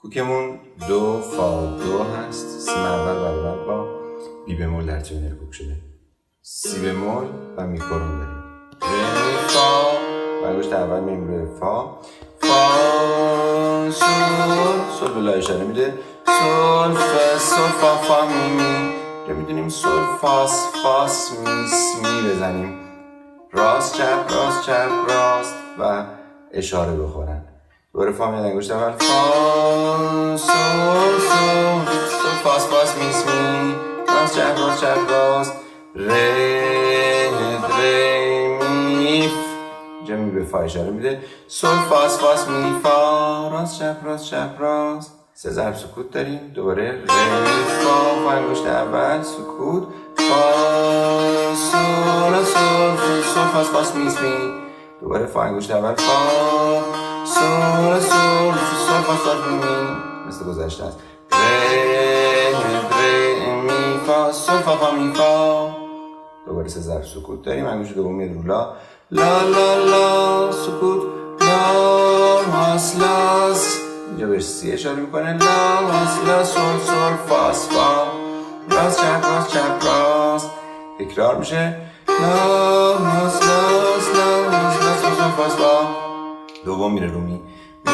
کوکمون دو فا دو هست. سیم اول برابر با بی بمول در تونر کوک شده. سی بمول و می کرون داریم. ره می فا و انگشت اول میریم روی فا. فا سول به لا اشاره میده. سول فا فا می می. رو میدونیم سول فاس می بزنیم. راست چپ راست و اشاره بخورن. دوباره فا میاد انگشت اول فا سول فاس می راست چپ راست ره می اینجا می به فا اشاره میده. سول فاس می فا راست چپ راست. سه ضرب سکوت داریم. دوباره ره می فا انگشت اول سکوت فا سول فاس می دوباره فا انگشت اول فا سول فاس می مثل گذشته است. ره می فا سول فا می فا. دوباره سه ضرب سکوت داریم. انگشت دوم میاد رو لا سکوت لاس اینجا بهش سی اشاره میکنه. لا سول فاس فا راست چپ تکرار میشه. لاس فاس فا. دوم میره رو می می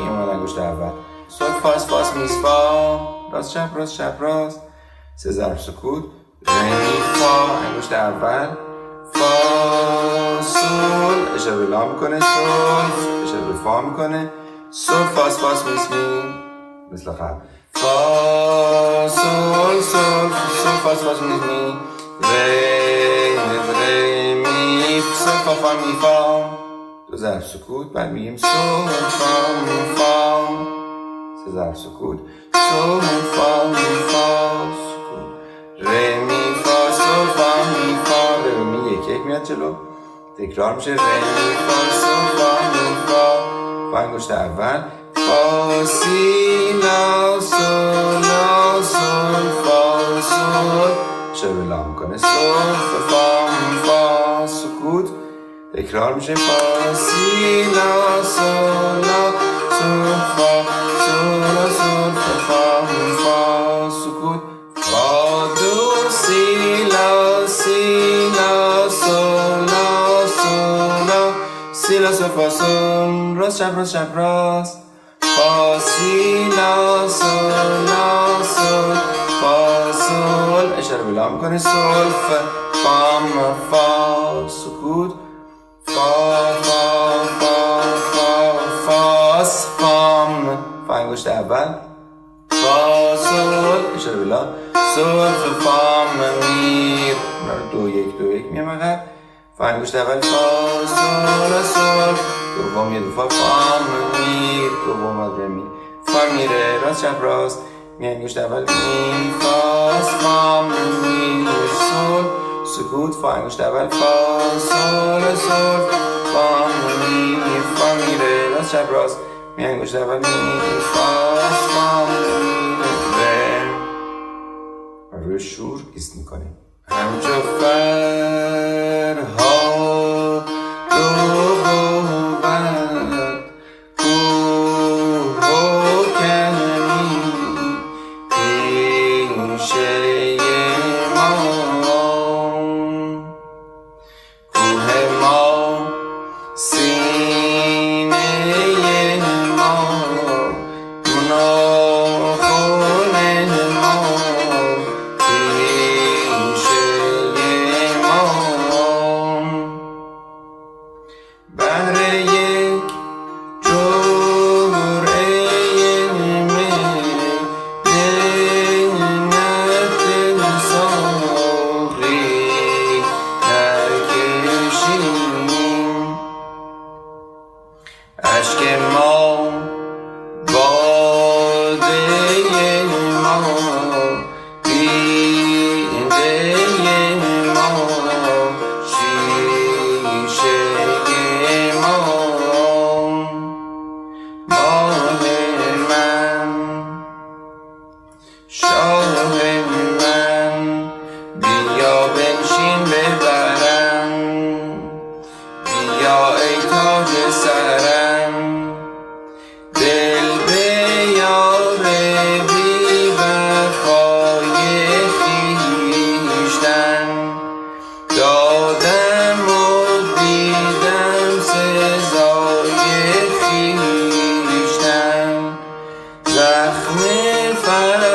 اومد انگشت اول سول فاس می فا راست چپ سه ضرب سکوت ره می فا انگشت اول فا سول اشاره به لا میکنه. سول اشاره به فا میکنه. سول فاس می مثل قبل فا سول فاس می ره می سول فا می فا. دو ضرب سکوت بعد میگیم سول فا سه ضرب سکوت سول فا سکوت ره می فا سول فا می فا. ره می یک میاد جلو تکرار میشه. ره می فا سول فا می فا انگشت اول فا سی لا سول فا سول اشاره به لا میکنه. سول فا می فا سکوت تکرار میشه. فا سی لا سول فا می فا سکوت فا دو سی لا سول فا سول راست چپ راست فا سی لا سول فا سول اشاره به لا میکنه. سول فا سکوت فاس فام فا انگشت اول فا سول اشاره به لا سول فام میر دو یک میام عقب. فا انگشت اول فا سول دوم یه دو فا میر دوم از ره می فا میره راست چپ راست می انگشت اول می فاس فا میر سول سکوت فا انگشت اول فا سول فا میر فا میره راست چپ راست می انگشت اول می فاس فا میر و روی شور ایست میکنیم. همچو فرها دو بود کوه و کمی پیشه ما کوه ما سینه ما ناخن ما بهر یک جرعه می نت ساقی نکشیم اشک ما باده ما دیده ما شیشه شاه من بیا بنشین ببرم بیا ای تاج سرم زخم فرق